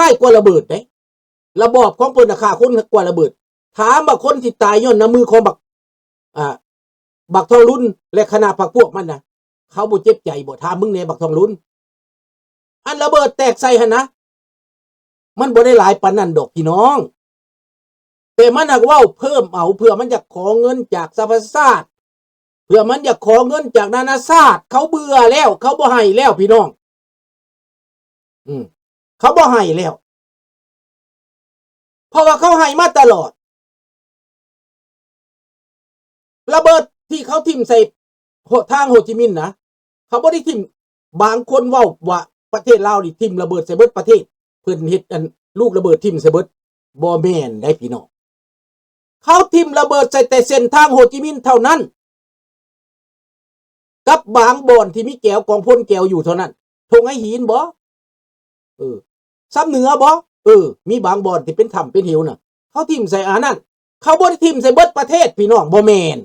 ให้กว่าระเบิดเด้ระบอบของเพิ่นน่ะฆ่าคนกว่าระเบิดถามว่าคนที่ตายย้อนน้ำมือของบักทองรุ่นและคณะพรรคพวกมันนะเขาบ่เจ็บใจบ่ถามมึงแน่บักทองรุ่นอันระเบิดแตกใส่หั่นนะมันบ่ได้หลายปานนั้นดอกพี่น้องแต่มันน่ะเว้าเพิ่มเอาเพื่อมันอยากขอเงินจากสภาชาติเพื่อมันอยากขอเงินจากนานาชาติเขาเบื่อแล้วเขาบ่ให้แล้วพี่น้องเขาบ่ให้แล้วเพราะว่าเขาให้มาตลอดระเบิดที่เขาทิ่มใส่ทางโฮจิมินห์นะเขาบ่ได้ทิ่มบางคนเว้าว่าประเทศลาวนี่ทิ่มระเบิดใส่เบิดประเทศเพิ่นเฮ็ดอันลูกระเบิดทิ่มใส่เบิดบ่แม่นได้พี่น้องเขาทิ่มระเบิดใส่แต่เส้นทางโฮจิมินห์เท่านั้นกับบางบ่อนที่มีแก้วกองพลแก้วอยู่เท่านั้นทงไอ้หินบ่ซ้ำเหนือบ่มีบางบ่อนที่เป็นถ้ำเป็นเหวน่ะเขาทิ่มใส่อันนั้นเขาบ่ได้ทิ่มใส่เบิดประเทศพี่น้องบ่แม่น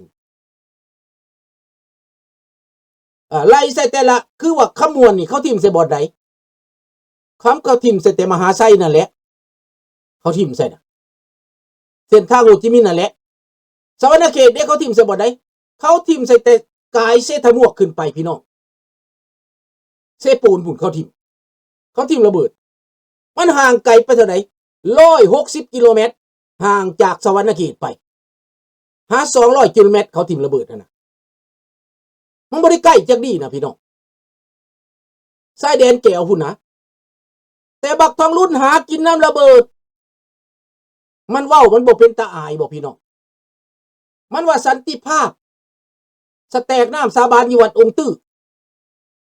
ไล่ใส่แต่ละคือว่าขมวนนี่เขาทิ่มใส่บ่อนใดเขาทิ่มใส่แต่มหาไซนั่นแหละเขาทิ่มใส่น่ะเส้นทางโฮจิมินห์นั่นแหละสวรรณเขตเนี่ยเขาทิ่มใส่บ่อนใดเขาทิ่มใส่แต่กายเสทมวกขึ้นไปพี่น้องเซปูนพุ่นเขาทิ่มระเบิดมันห่างไกลไปเท่าไหร่160กิโลเมตรห่างจากสวรรณเขตไป200กิโลเมตรเขาทิ่มระเบิดนะมันบ่ได้ใกล้จักดีนะพี่น้องชายแดนแก้วพุ่นนะแต่บักทองรุ่นหากินน้ำระเบิดมันเว้ามันบ่เป็นตาอายบ่พี่น้องมันว่าสันติภาพสแตกน้ำสาบานอยู่วัดองค์ตื้อ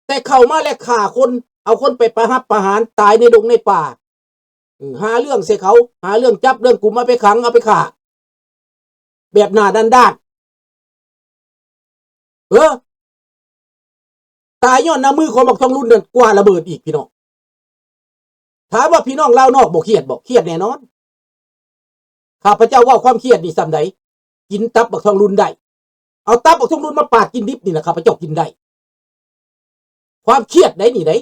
แต่เข้ามาแล้วฆ่าคนเอาคนไปประหารตายในดงในป่าหาเรื่องใส่เขาหาเรื่องจับเรื่องกลุ่มมาไปขังเอาไปฆ่าแบบหน้าด้านตายย้อนน้ำมือของบักทองรุ่นนั่นกว่าระเบิดอีกพี่น้องถามว่าพี่น้องลาวนอกบ่เครียดบ่เครียดแน่นอนข้าพเจ้าว่าความเครียดนี่ซ้ำใดกินตับบักทองรุ่นได้เอาตับบักทองรุ่นมาปาดกินดิบนี่นะข้าพเจ้ากินได้ความเครียดได้นี่ได้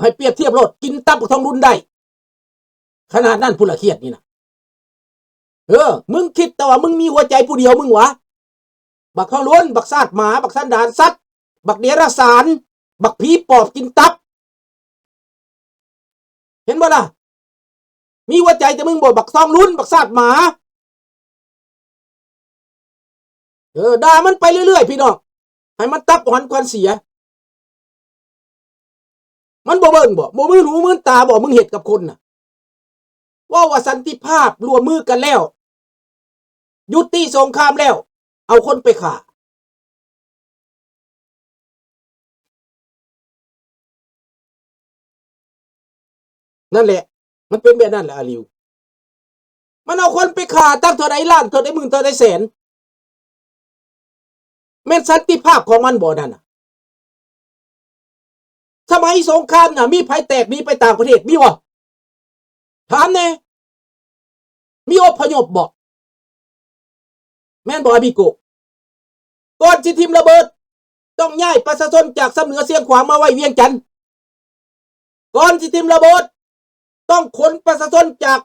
ให้เปรียบเทียบรถกินตับบักทองรุ่นได้ขนาดนั้นผู้ละเครียดนี่นะมึงคิดแต่ว่ามึงมีหัวใจผู้เดียวมึงวะบักทองรุ่นบักซาดหมาบักสันดานสัตว์บักเดรัจฉานบักผีปอบกินตับเห็นบ่ล่ะมีหัวใจแต่มึงบ่บักทองรุ่นบักซาดหมาด่ามันไปเรื่อยๆพี่น้องให้มันตับหันควันเสียมันบ่เบิ่งบ่มือหูมือตาบ่มึงเฮ็ดกับคนน่ะว่าสันติภาพร่วมมือกันแล้วยุติสงครามแล้วเอาคนไปฆ่านั่นแหละมันเป็นแบบนั้นแหละอาลิวมันเอาคนไปฆ่าตั้งเท่าใดล้านเท่าใดหมื่นเท่าใดแสนแม่นสันติภาพของมันบ่นั่นน่ะสมัยสงครามน่ะมีภัยแตกมีไปต่างประเทศมีบ่ถามแน่มีอพยพบ่แม่นบ่อาบิโกก่อนสิทิ่มระเบิดต้องย้ายประชาชนจากสำเหนือเสียงขวางมาไว้เวียงจันทน์ก่อนสิทิ่มระเบิดต้องขนประชาชนจาก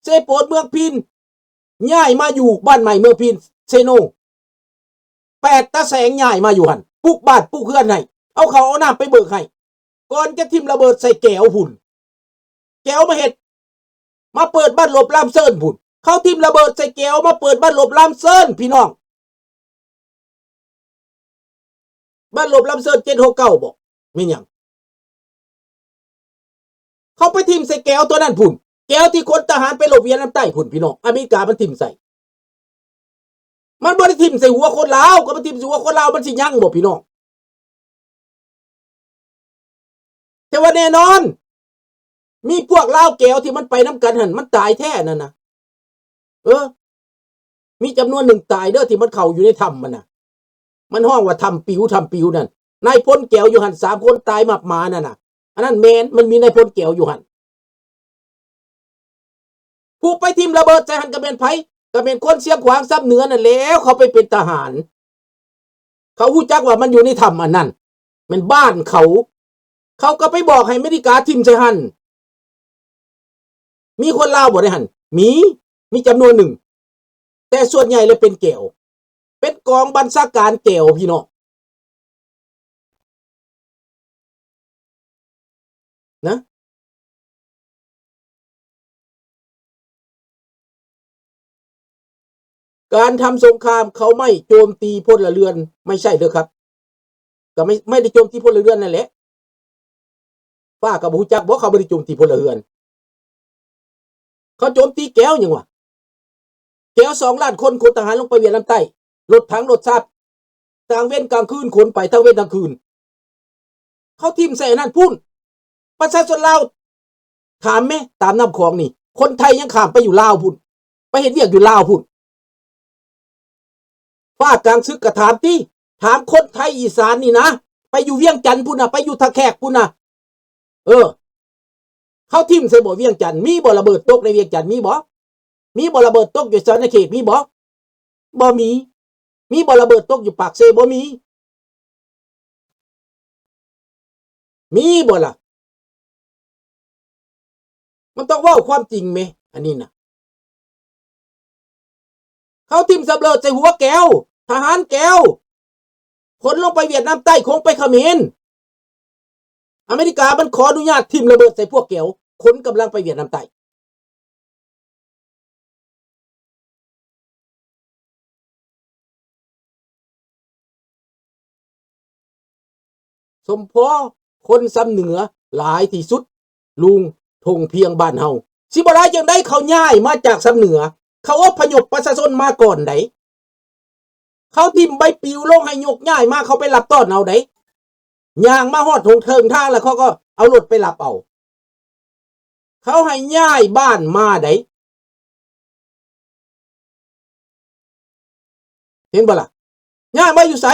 เซโปดเมืองพินย้ายมาอยู่บ้านใหม่เมืองพินเซโน8ตาแสงย้ายมาอยู่หั่นปลูกบ้านปลูกเรือนให้เอาเขาเอาน้ำไปเบิกให้ก่อนจะทิ่มระเบิดใส่แก้วพุ่นแก้วมาเฮ็ดมาเปิดบ้านหลบลำเซินพุ่นเขาทิ่มระเบิดใส่แก้วมาเปิดบ้านหลบลำเซินพี่น้องบ้านหลบลำเซิน769บ่แม่นหยังเขาไปทิ่มใส่แก้วตัวนั้นพุ่นแก้วที่คนทหารไปหลบเวียดนามใต้พุ่นพี่น้องอเมริกามันทิ่มใส่มันบ่ได้ทิ่มใส่หัวคนลาวก็มันทิ่มใส่หัวคนลาวมันสิยังบ่พี่น้องแต่ว่าแน่นอนมีพวกลาวแก้วที่มันไปน้ำกันหั่นมันตายแท้นั่นน่ะมีจำนวนหนึ่งตายเด้อที่มันเข้าอยู่ในถ้ำมันน่ะมันห้องว่าถ้ำปิวนั่นนายพลแก้วอยู่หั่น3คนตายหมับหมานั่นน่ะอันนั้นแม่นมันมีนายพลแก้วอยู่หั่นผู้ไปทิ่มระเบิดใส่หั่นก็เป็นไผก็เป็นคนเสียงขวางซับเหนือนั่นแล้วเขาไปเป็นทหารเขาฮู้จักว่ามันอยู่ในถ้ำอันนั้นมันบ้านเขาก็ไปบอกให้อเมริกาทิ่มใส่หั่น มีคนลาวบ่ได้หั่นมีจำนวนหนึ่งแต่ส่วนใหญ่เลยเป็นแก้วเป็นกองบัญชาการแก้วพี่น้องนะการทำสงครามเขาไม่โจมตีพลเรือนไม่ใช่เด้อครับก็ไม่ได้โจมตีพลเรือนนั่นแหละป้ากับหูจักบอกเขาไม่ได้โจมตีพลเรือนเขาโจมตีแก้วยังวะแก้ว2 ล้านคนทหารลงไปเวียดนามใต้รถถังรถซับกลางเว้นกลางคืนคนไปทั้งเว้นทั้งคืนเขาทิ่มใส่นั่นพุ่นประชาชนลาวถามไหมตามน้ำคลองนี่คนไทยยังข้ามไปอยู่ลาวพุ่นไปเห็นเวียกอยู่ลาวพุ่นฝ้ากลางซึกกระถามที่ถามคนไทยอีสานนี่นะไปอยู่เวียงจันทร์พุ่นนะไปอยู่ท่าแขกพุ่นนะเขาทิ่มใส่บ่อเวียงจันทร์มีบ่อระเบิดตกในเวียงจันทร์มีบ่อระเบิดตกอยู่สารเขตมีบ่มีบ่อระเบิดตกอยู่ปากเซบ่มีบ่ล่ะมันต้องว่าความจริงไหมอันนี้นะเขาทิ่มสำเร็จใส่หัวแก้วทหารแก้วคนลงไปเวียดนามใต้คงไปเขมรอเมริกามันขออนุญาตทิ่มระเบิดใส่พวกแก้วคนกำลังไปเวียดนามใต้สมพอคนซ้ำเหนือหลายที่สุดลุงทงเพียงบ้านเฮาสิบ่ได้จังได้เขาย้ายมาจากซ้ำเหนือเขาอพยพประชาชนมาก่อนไดเขาทิ่มใบปลิวลงให้ยกย้ายมาเขาไปรับต้อนเอาไดย่างมาฮอดทงเทิงทางแล้วเขาก็เอารถไปรับเอาเขาให้ย้ายบ้านมาไดเห็นบ่ล่ะย้ายมาอยู่ไส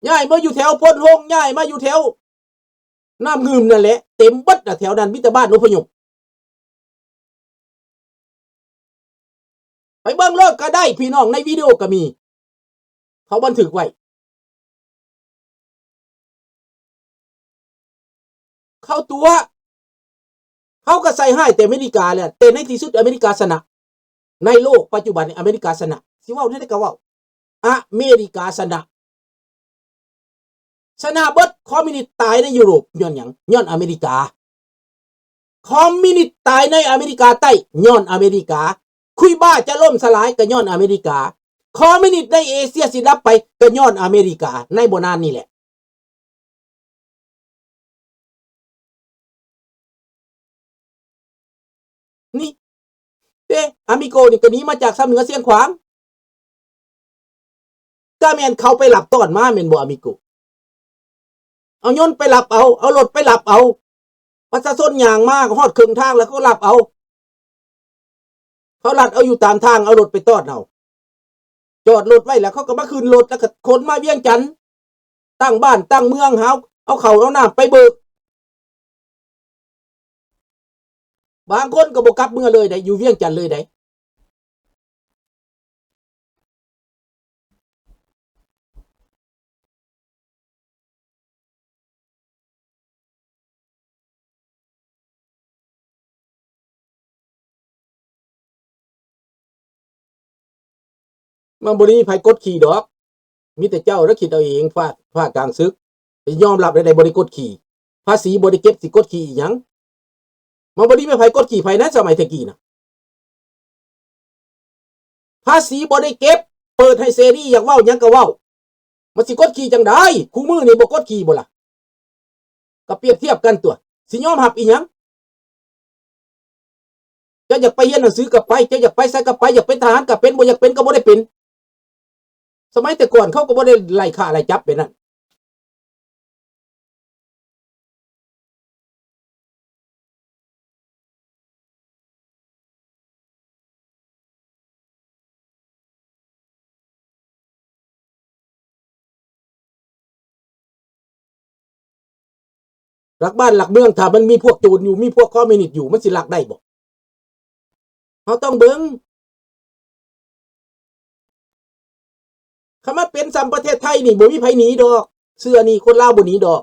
ย้ายมาอยู่แถวพ้นโฮงย้ายมาอยู่แถวน้ำงืมนั่นแหละเต็มบัดน่ะแถวนั้นมีแต่บ้านอพยพไปเบิ่งเลิกก็ได้พี่น้องในวิดีโอก็มีเขาบันทึกไว้เข้าตัวเขาก็ใส่ให้แต่อเมริกาแหละแต่ในที่สุดอเมริกาชนะในโลกปัจจุบันอเมริกาชนะสิเว้าได้ก็เว้าอเมริกาชนะเบิดคอมมิวนิสต์ตายในยุโรปย้อนหยังย้อนอเมริกาคอมมิวนิสต์ตายในอเมริกาใต้ย้อนอเมริกาคุยบ้าจะล่มสลายก็ย้อนอเมริกาคอมมิวนิสต์ในเอเชียสิดับไปก็ย้อนอเมริกาในโบนานนี่แหละนี่อามิโกนี่ก็หนีมาจากซ้ำเหนือเสียงขวางก็แม่นเขาไปหลับต้อนมาแม่นบ่อามิโกเอายนต์ไปหลับเอารถไปหลับเอาประชาชนอย่างมากฮอดครึ่งทางแล้วก็หลับเอาเขาลัดเอาอยู่ตามทางเอารถไปต้อนเอาจอดรถไว้แล้วเขาก็มาคืนรถแล้วก็ขนมาเวียงจันทน์ตั้งบ้านตั้งเมืองเอาเขาเอาน้ำไปเบิกบางคนก็บ่กลับเมืองเลยได้อยู่เวียงจันทน์เลยได้มันบ่มีไผกดขี่ดอกมีแต่เจ้าแล้วคิดเอาเองฟาดกลางซึกยอมรับได้บ่ได้กดขี่ภาษีบ่ได้เก็บสิกดขี่อีหยังมันบ่ได้มีไผกดขี่ไผนะสมัยตะกี้น่ะภาษีบ่ได้เก็บเปิดให้เสรีอยากเว้าหยังก็เว้ามันสิกดขี่จังได๋คู่มือนี่บ่กดขี่บ่ล่ะก็เปรียบเทียบกันตัวสิยอมรับอีหยังจะอยากไปเรียนหนังสือก็ไปจะอยากไปไสก็ไปอยากเป็นทหารก็เป็นบ่อยากเป็นก็บ่ได้เป็นสมัยแต่ก่อนเขาก็บ่ได้ไล่ฆ่าไล่จับเป็นนั่นหลักบ้านหลักเมืองถ้ามันมีพวกโจรอยู่มีพวกคอมมิวนิสต์อยู่มันสิลักได้บ่เฮาต้องเบิ่งคำว่าเป็นซ้ำประเทศไทยนี่บ่มีไผหนีดอกเสื้อนี่คนลาวบ่หนีดอก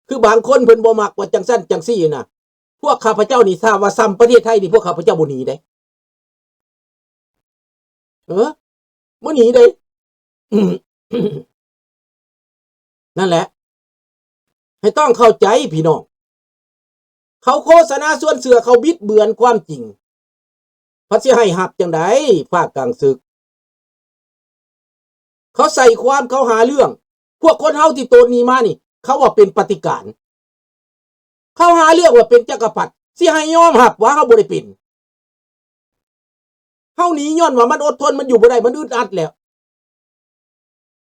คือบางคนเพิ่นบ่มักว่าจังซั่นจังซี่น่ะ พวกข้าพเจ้านี่ทราบว่าซ้ำประเทศไทยนี่พวกข้าพเจ้าบ่หนีได้บ่หนีได้นั่นแหละให้ต้องเข้าใจพี่น้องเขาโฆษณาส่วนเสือเขาบิดเบือนความจริงพระสิให้หักจังไดภาคกลางศึกเขาใส่ความเขาหาเรื่องพวกคนเฮาที่โตนี้มานี่เขาว่าเป็นปฏิการเขาหาเรื่องว่าเป็นจักรพรรดิสิให้ยอมหับว่าเขาบ่ได้เป็นเฮาหนีย้อนว่ามันอดทนมันอยู่บ่ได้มันอึดอัดแล้ว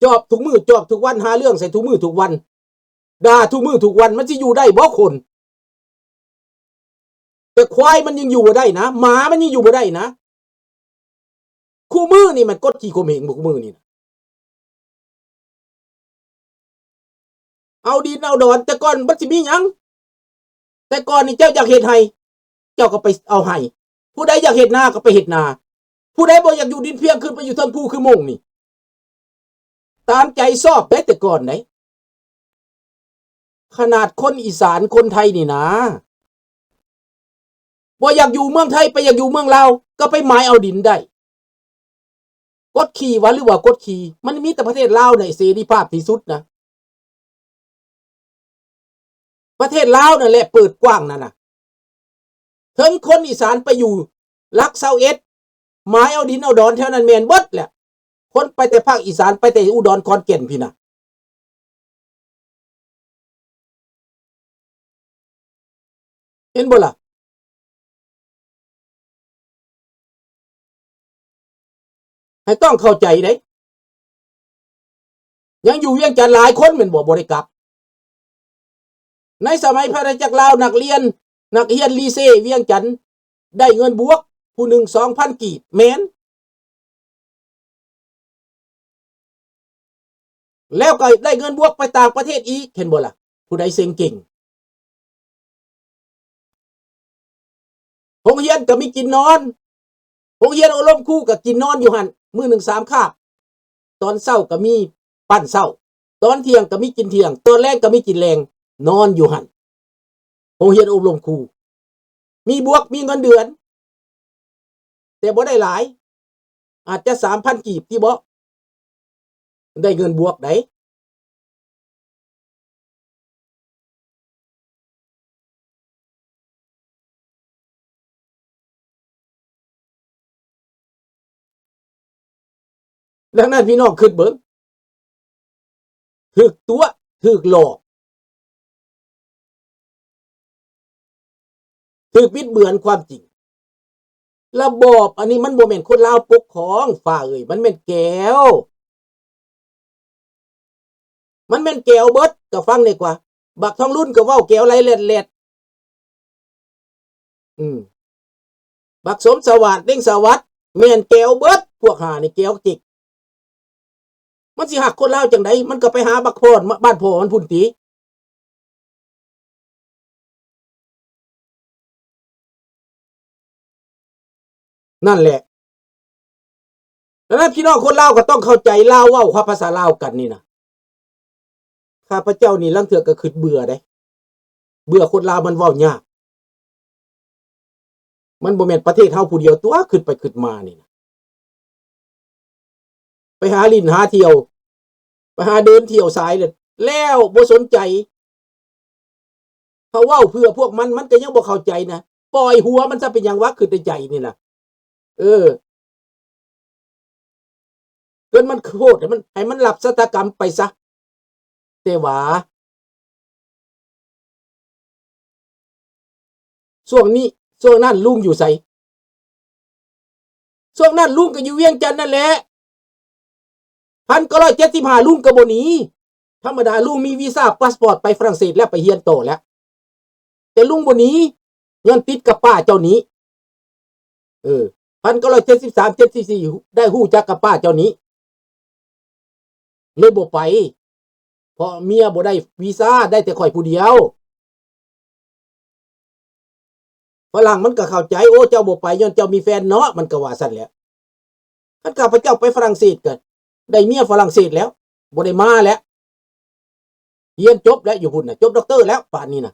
จอบทุกมื้อจอบทุกวันหาเรื่องใส่ทุกมื้อทุกวันด่าทุกมื้อทุกวันมันสิอยู่ได้บ่คนแต่ควายมันยังอยู่บ่ได้นะหมามันยังอยู่บ่ได้นะคู่มือนี่มันกดขี่ข่มเหงบ่คู่มือนี่นะเอาดินเอาดอนแต่ก่อนมันสิมีหยังแต่ก่อนนี่เจ้าอยากเฮ็ดให้เจ้าก็ไปเอาให้ผู้ใดอยากเฮ็ดนาก็ไปเฮ็ดนาผู้ใดบ่อยากอยู่ดินเพียงขึ้นไปอยู่เทิงภูคือมงนี่ตามใจชอบได้แต่ก่อนไหนขนาดคนอีสานคนไทยนี่นะบ่อยากอยู่เมืองไทยไปอยากอยู่เมืองลาวก็ไปหมายเอาดินได้กดขี่วะหรือว่ากดขี่มันมีแต่ประเทศลาวในเสรีภาพที่สุดนะประเทศลาวนั่นแหละเปิดกว้างนั่นน่ะถึงคนอีสานไปอยู่ลัก21หมายเอาดินเอาดอนแถวนั้นแม่นเบิดแหละคนไปแต่ภาคอีสานไปแต่อุดรขอนแก่นพี่น่ะเห็นบ่ล่ะให้ต้องเข้าใจเด้ยังอยู่เวียงจันทน์หลายคนแม่นบ่ได้กลับในสมัยพระราชจักรลาวนักเรียนลีเซเวียงจันทน์ได้เงินบวกผู้หนึ่ง 2,000 กีบแม่นแล้วก็ได้เงินบวกไปต่างประเทศอีกเห็นบ่ล่ะผู้ใดเซ็งเก่งโรงเรียนก็มีกินนอนโรงเรียนอบรมครูก็กินนอนอยู่หั่นมื้อหนึ่ง3 คาบตอนเช้าก็มีปั้นเช้าตอนเที่ยงก็มีกินเที่ยงตอนแลงก็มีกินแลงนอนอยู่หั่นโรงเรียนอบรมครูมีบวกมีเงินเดือนแต่บ่ได้หลายอาจจะ 3,000 กีบที่บ่ได้เงินบวกได้ดังนั้นพี่น้องคิดเบิ่งถูกตัวถูกหลอกถูกบิดเบือนความจริงระบอบอันนี้มันบ่แม่นคนลาวปกครองฝ่าเอ้ยมันแม่นแก้วมันแม่นแก้วเบิดก็ฟังได้กว่าบักทองรุ่นก็เว้าแก้วไหลแลดๆบักสมสวัสดิ์เด้งสวัสดิ์แม่นแก้วเบิดพวกหานี่แก้วจิกมันสิหักคนลาวจังได๋มันก็ไปหาบักพรบ้านพ่อมันพุ่นตินั่นแหละดังนั้นพี่น้องคนลาวก็ต้องเข้าใจลาวเว้าภาษาลาวกันนี่นะข้าพเจ้านี่ลางเทื่อก็คิดเบื่อเด้เบื่อคนลาวมันเว้ายากมันบ่แม่นประเทศเฮาผู้เดียวตัวคิดไปคิดมานี่นะไปหาลิ้นหาเที่ยวไปหาเดินเที่ยวสายเลยแล้วบ่สนใจเขาเว้าเพื่อพวกมันก็ยังบ่เข้าใจนะปล่อยหัวมันซะเป็นหยังวะคิดในใจนี่น่ะเกินมันโคตรให้มันรับชะตากรรมไปซะแต่ว่าช่วงนั้นลุงอยู่ไสช่วงนั้นลุงก็อยู่เวียงจันทน์นั่นแหละ1975ลุงก็บ่หนีธรรมดาลุงมีวีซ่าพาสปอร์ตไปฝรั่งเศสแล้วไปเรียนต่อแล้วแต่ลุงบ่หนีย้อนติดกับป้าเจ้านี้1973 74ได้ฮู้จักกับป้าเจ้านี้เลยบ่ไปเพราะเมียบ่ได้วีซ่าได้แต่ข่อยผู้เดียวฝรั่งมันก็เข้าใจโอ้เจ้าบ่ไปย้อนเจ้ามีแฟนเนาะมันก็ว่าซั่นแหละคันข้าพเจ้าไปฝรั่งเศสก็ได้เมียฝรั่งเศสแล้วบ่ได้มาแล้วเรียนจบแล้วอยู่พุ่นน่ะจบด็อกเตอร์แล้วป่านนี้น่ะ